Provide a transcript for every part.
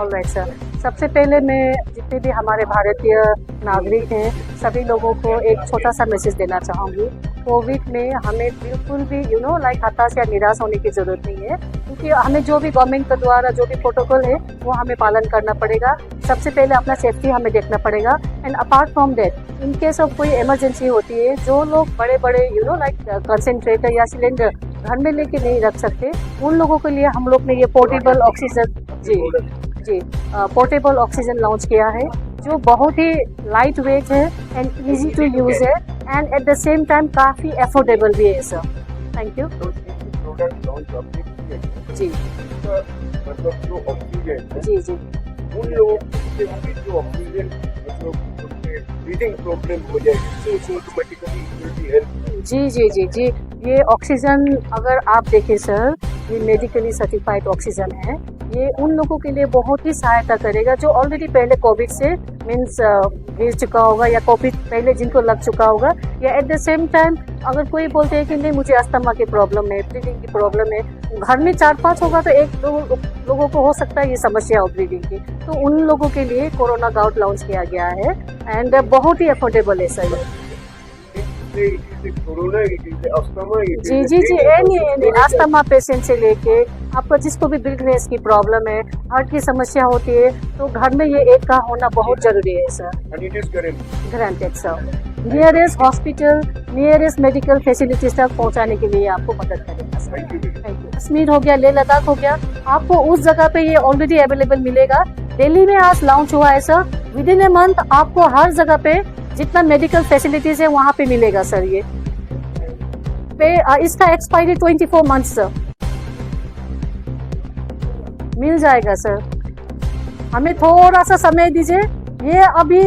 Alright sir, सबसे पहले मैं जितने भी हमारे भारतीय नागरिक हैं सभी लोगों को एक छोटा सा मैसेज देना चाहूँगी। कोविड में हमें बिल्कुल भी लाइक हताश या निराश होने की ज़रूरत नहीं है, क्योंकि हमें जो भी गवर्नमेंट के द्वारा जो भी प्रोटोकॉल है वो हमें पालन करना पड़ेगा। सबसे पहले अपना सेफ्टी हमें देखना पड़ेगा। And apart from that in case of कोई इमरजेंसी होती है, जो लोग बड़े बड़े लाइक कंसनट्रेटर या सिलेंडर घर में लेके नहीं रख सकते, उन लोगों के लिए हम लोग ने ये portable oxygen portable oxygen launch किया है, जो बहुत ही लाइट वेट है एंड इजी टू यूज़ है and at the same time काफ़ी अफोर्डेबल भी है सर। Thank you. जी मतलब जो ऑक्सीजन जी जी उन लोगों के लिए जो ऑक्सीजन मतलब ब्रीदिंग प्रॉब्लम हो जाएगी जी ऑटोमेटिकली जी जी जी जी ये ऑक्सीजन अगर आप देखें सर, ये मेडिकली सर्टिफाइड ऑक्सीजन है। ये उन लोगों के लिए बहुत ही सहायता करेगा जो ऑलरेडी पहले कोविड से मीन्स गिर चुका होगा या कोविड पहले जिनको लग चुका होगा, या एट द सेम टाइम अगर कोई बोलते हैं कि नहीं मुझे अस्थमा की प्रॉब्लम है, ब्रीदिंग की प्रॉब्लम है, घर में 4-5 होगा तो एक दो लोगों को हो सकता है ये समस्या हो ब्रीदिंग की, तो उन लोगों के लिए कोरोना गाउट लॉन्च किया गया है एंड बहुत ही अफोर्डेबल है सर। कोरोना अस्थमा जी जी जी एनी अस्थमा पेशेंट से लेके आपको जिसको भी ब्रीथनेस की प्रॉब्लम है, हार्ट की समस्या होती है, तो घर में ये एक का होना बहुत जरूरी है sir. Granted sir, nearest hospital nearest medical facilities तक पहुंचाने के लिए आपको मदद करेगा सर। Thank you. कश्मीर हो गया, लेह लद्दाख हो गया, आपको उस जगह पे ये ऑलरेडी अवेलेबल मिलेगा। दिल्ली में आज लॉन्च हुआ है sir, with in a month आपको हर जगह पे जितना मेडिकल फैसिलिटीज है वहाँ पे मिलेगा सर। ये इसका एक्सपायरी 24 मंथ सर मिल जाएगा सर, हमें थोड़ा सा समय दीजिए। ये अभी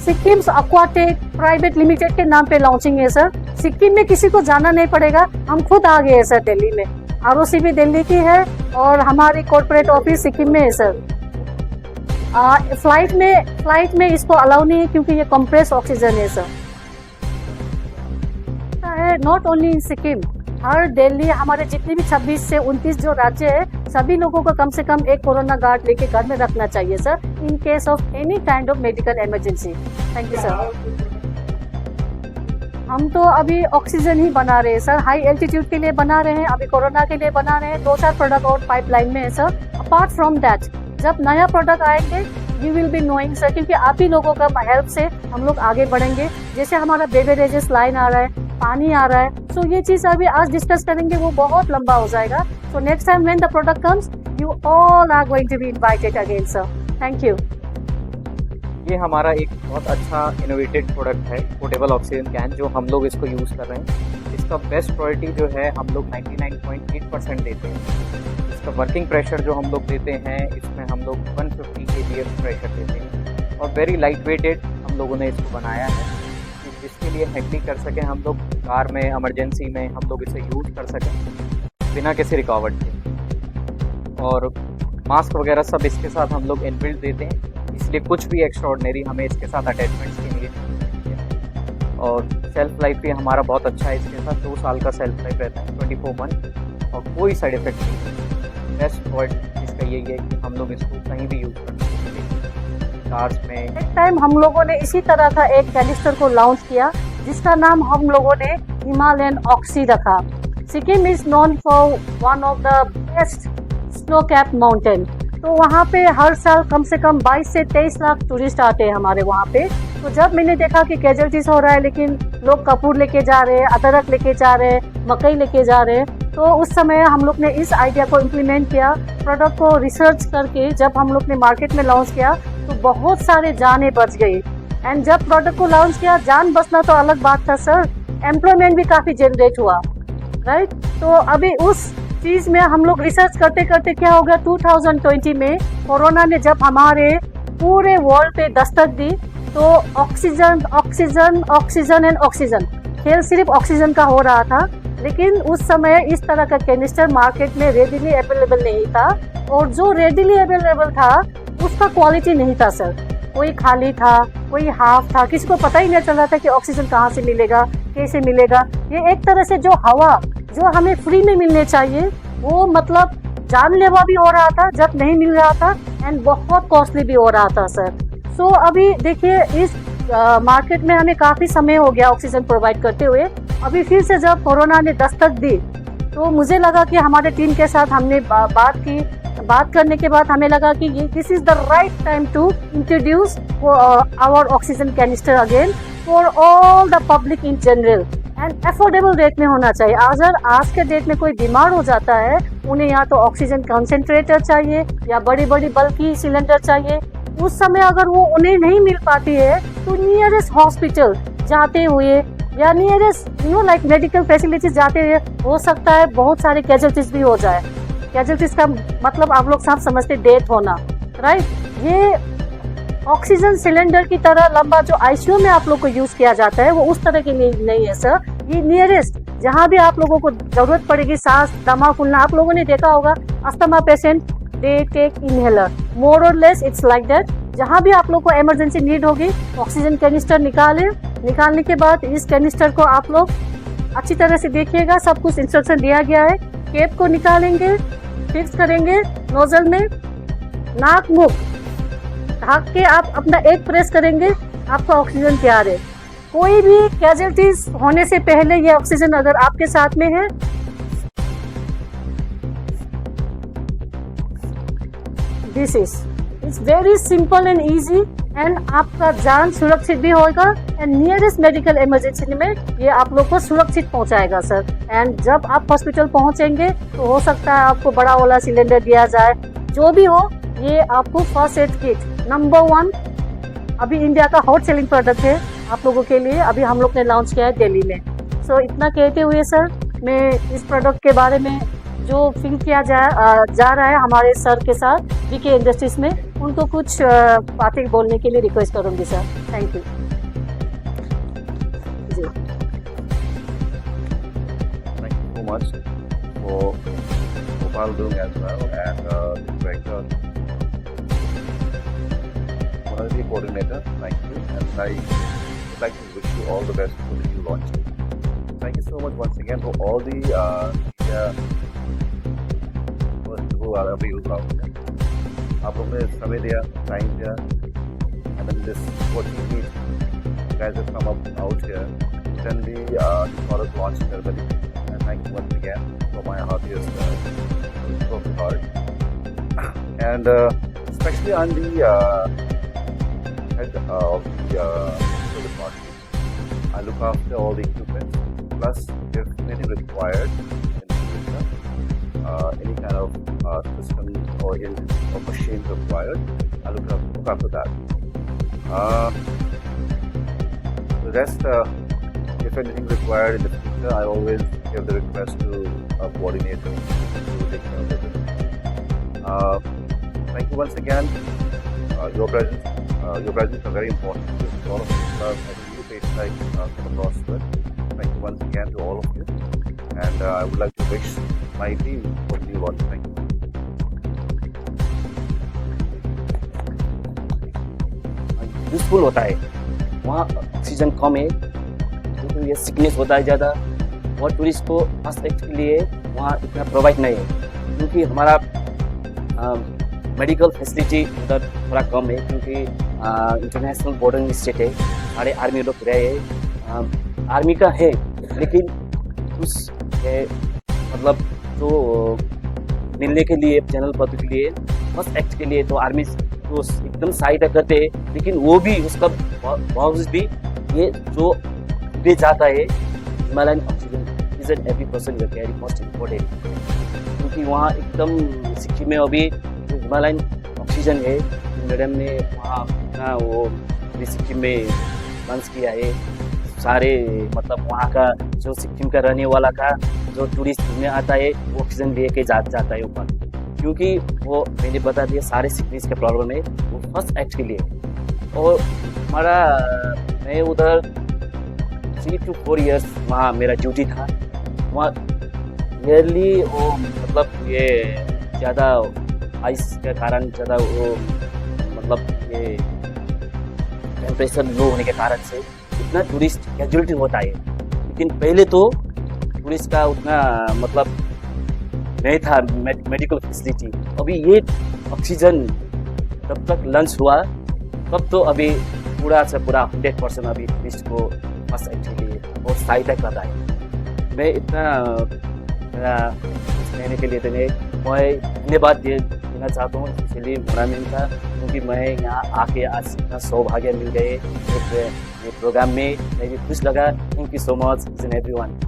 सिक्किम एक्वाटेक प्राइवेट लिमिटेड के नाम पे लॉन्चिंग है सर। सिक्किम में किसी को जाना नहीं पड़ेगा, हम खुद आ गए हैं सर दिल्ली में। आरओसी भी दिल्ली की है और हमारी कॉर्पोरेट ऑफिस सिक्किम में है सर। फ्लाइट में इसको अलाउ नहीं है क्योंकि ये कंप्रेस ऑक्सीजन है sir. Not only in Sikkim, हर दिल्ली हमारे जितने भी 26 से 29 जो राज्य है सभी लोगों को कम से कम एक कोरोना गार्ड लेके घर में रखना चाहिए sir, in case of any kind of medical emergency. Thank you sir. हम तो अभी ऑक्सीजन ही बना रहे हैं सर, हाई एल्टीट्यूड के लिए बना रहे हैं, अभी कोरोना के लिए बना रहे हैं। 2-4 प्रोडक्ट और पाइपलाइन में है सर। अपार्ट फ्रॉम दैट जब नया प्रोडक्ट आएंगे you will be knowing sir, क्योंकि आप ही लोगों का हेल्प से हम लोग आगे बढ़ेंगे। जैसे हमारा बेवरेजेस लाइन आ रहा है, पानी आ रहा है, सो ये चीज़ अभी आज डिस्कस करेंगे, वो बहुत लंबा हो जाएगा। So next time when the product comes you all are going to be invited again sir. Thank you. ये हमारा एक बहुत अच्छा इनोवेटेड प्रोडक्ट है, पोर्टेबल ऑक्सीजन कैन, जो हम लोग इसको यूज़ कर रहे हैं। इसका बेस्ट क्वालिटी जो है हम लोग 99.8% देते हैं। इसका वर्किंग प्रेशर जो हम लोग देते हैं इसमें हम लोग 150 kbs प्रेशर देते हैं और वेरी लाइट वेटेड हम लोगों ने इसको बनाया है, जिसके लिए हैंडलिंग कर सकें हम लोग कार में, इमरजेंसी में हम लोग इसे यूज़ कर सकें बिना किसी रुकावट के। और मास्क वगैरह सब इसके साथ हम लोग इनबिल्ट देते हैं, इसलिए कुछ भी एक्स्ट्राऑर्डिनरी हमें इसके साथ अटैचमेंट्स के लिए। और सेल्फ लाइफ भी हमारा बहुत अच्छा है, इसके साथ 2 साल का सेल्फ लाइफ रहता है, 24 मंथ, और कोई साइड इफेक्ट नहीं है। बेस्ट पॉइंट इसका यही है कि हम लोग इसको कहीं भी यूज़ कर सकते हैं, कार्स में। एक टाइम हम लोगों ने इसी तरह का एक कैनिस्टर को लॉन्च किया जिसका नाम हम लोगों ने हिमालयन ऑक्सी रखा। Sikkim is known for one of the best snow cap mountain, तो वहाँ पे हर साल कम से कम 22 से 23 लाख टूरिस्ट आते हैं हमारे वहाँ पे। तो जब मैंने देखा कि कैजुअलिटीज हो रहा है लेकिन लोग कपूर लेके जा रहे हैं, अदरक लेके जा रहे हैं, मकई लेके जा रहे हैं, तो उस समय हम लोग ने इस आइडिया को इम्प्लीमेंट किया। प्रोडक्ट को रिसर्च करके जब हम लोग ने मार्केट में लॉन्च किया तो बहुत सारे जानें बच गई। एंड जब प्रोडक्ट को लॉन्च किया, जान बचना तो अलग बात था सर, एम्प्लॉयमेंट भी काफ़ी जनरेट हुआ, राइट। तो अभी उस चीज़ में हम लोग रिसर्च करते करते क्या हो गया, 2020 में कोरोना ने जब हमारे पूरे वर्ल्ड पे दस्तक दी तो oxygen oxygen oxygen and oxygen, खेल सिर्फ ऑक्सीजन का हो रहा था। लेकिन उस समय इस तरह का कैनिस्टर मार्केट में रेडिली अवेलेबल नहीं था, और जो रेडिली अवेलेबल था उसका क्वालिटी नहीं था सर, कोई खाली था, कोई हाफ था, किसी को पता ही नहीं चल रहा था कि ऑक्सीजन कहाँ से मिलेगा, कैसे मिलेगा। ये एक तरह से जो हवा जो हमें फ्री में मिलने चाहिए वो मतलब जानलेवा भी हो रहा था। जब नहीं मिल रहा था एंड बहुत कॉस्टली भी हो रहा था सर। सो अभी देखिए इस मार्केट में हमें काफ़ी समय हो गया ऑक्सीजन प्रोवाइड करते हुए। अभी फिर से जब कोरोना ने दस्तक दी तो मुझे लगा कि हमारे टीम के साथ हमने बात की, बात करने के बाद हमें लगा कि ये this is the right time to introduce our oxygen canister again for all the public in general and affordable rate में होना चाहिए। अगर आज के डेट में कोई बीमार हो जाता है, उन्हें या तो ऑक्सीजन कंसेंट्रेटर चाहिए या बड़ी बड़ी बल्कि सिलेंडर चाहिए। उस समय अगर वो उन्हें नहीं मिल पाती है तो नियरेस्ट हॉस्पिटल जाते हुए या नियरेस्ट लाइक मेडिकल फैसिलिटीज जाते हुए हो सकता है बहुत सारे कैजुअलिटीज भी हो जाए। कैजुअलिटीज का मतलब आप लोग सब समझते डेथ होना, राइट। ये ऑक्सीजन सिलेंडर की तरह लंबा जो आईसीयू में आप लोग को यूज किया जाता है वो उस तरह की नहीं है सर। ये नियरेस्ट जहाँ भी आप लोगों को जरूरत पड़ेगी, सांस दमा फूलना, आप लोगों ने देखा होगा asthma patient they take inhaler, more और लेस इट्स लाइक दैट। जहाँ भी आप लोग को इमरजेंसी नीड होगी ऑक्सीजन कैनिस्टर निकालने के बाद इस कैनिस्टर को आप लोग अच्छी तरह से देखिएगा, सब कुछ इंस्ट्रक्शन दिया गया है। कैप को निकालेंगे, फिक्स करेंगे नोजल में, नाक मुख ढक के आप अपना एक प्रेस करेंगे, आपका ऑक्सीजन तैयार है। कोई भी कैजुअलिटीज होने से पहले ये ऑक्सीजन अगर आपके साथ में है, this is it's very simple and easy and आपका जान सुरक्षित भी होगा एंड नियरेस्ट मेडिकल इमरजेंसी में ये आप लोग को सुरक्षित पहुंचाएगा सर। एंड जब आप हॉस्पिटल पहुंचेंगे तो हो सकता है आपको बड़ा वाला सिलेंडर दिया जाए, जो भी हो। ये आपको फर्स्ट एड किट नंबर 1 अभी इंडिया का हॉट सेलिंग प्रोडक्ट है आप लोगों के लिए, अभी हम लोग ने लॉन्च किया है दिल्ली में। सो इतना कहते हुए सर मैं इस प्रोडक्ट के बारे में जो फील किया जा रहा है हमारे सर के साथ वीके इंडस्ट्रीज में, उनको कुछ बातें बोलने के लिए रिक्वेस्ट करूंगी सर। थैंक यू जी। Thank you so much for Gopal doing as well and the director, quality coordinator. Thank you, and I would like to wish you all the best for the new launch. Thank you so much once again for all the media who are available out there. आप लोगों ने समय दिया, time दिया, and then this opportunity you guys have come up out here to attend the product launch ceremony. And thank you once again for my heartiest of heart. And especially on the head of the service market, I look after all the equipment. Plus, if anything required in the future, any kind of system or machines required, I look after that. The rest, if anything required in the future, I always give the request to a coordinator to take care of it. Thank you once again. Your presence are very important. A lot of people have new face like come across with. Thank you once again to all of you. And I would like to wish my team for the new launch. Thank you. Useful होता है, वहाँ oxygen कम है क्योंकि ये sickness होता है ज़्यादा, और टूरिस्ट को फर्स्ट एड के लिए वहाँ इतना प्रोवाइड नहीं है क्योंकि हमारा मेडिकल फैसिलिटी उधर थोड़ा कम है क्योंकि इंटरनेशनल बॉर्डर स्टेट है, सारे आर्मी लोग रहे हैं, आर्मी का है लेकिन उस मतलब जो मिलने के लिए जनरल पब्लिक के लिए फर्स्ट एक्ट के लिए तो आर्मी तो एकदम सहायता करते हैं, लेकिन वो भी उसका बावजूद भी ये जो दे जाता है Himalayan oxygen is an every person you carry most important, क्योंकि वहाँ एकदम सिक्किम में अभी जो हिमालयन ऑक्सीजन है मैडम ने वहाँ अपना वो सिक्किम में लॉन्च किया है। सारे मतलब वहाँ का जो सिक्किम का रहने वाला का जो टूरिस्ट घूमने आता है वो ऑक्सीजन लेके जाता है ऊपर, क्योंकि वो मैंने बता दिया सारे सिकनेस का प्रॉब्लम है वो फर्स्ट एक्ट के लिए। और हमारा मैं उधर 3 to 4 years वहाँ मेरा ड्यूटी था, वहाँ ईयरली वो मतलब ये ज़्यादा आइस के कारण ज़्यादा वो मतलब ये टेम्परेचर लो होने के कारण से इतना टूरिस्ट कैजुअलिटी होता है, लेकिन पहले तो टूरिस्ट का उतना मतलब नहीं था मेडिकल फैसिलिटी। अभी ये ऑक्सीजन जब तक लंच हुआ तब तो अभी पूरा से पूरा 100% अभी लिस्ट को बस एक्चुअली बहुत सहायता कर रहा है। मैं इतना कहने के लिए मैं धन्यवाद देना चाहता हूँ इसलिए मोरामिन का, क्योंकि मैं यहाँ आके आज इतना सौभाग्य मिल गए एक प्रोग्राम में। मैं भी खुश लगा। Thank you so much everyone.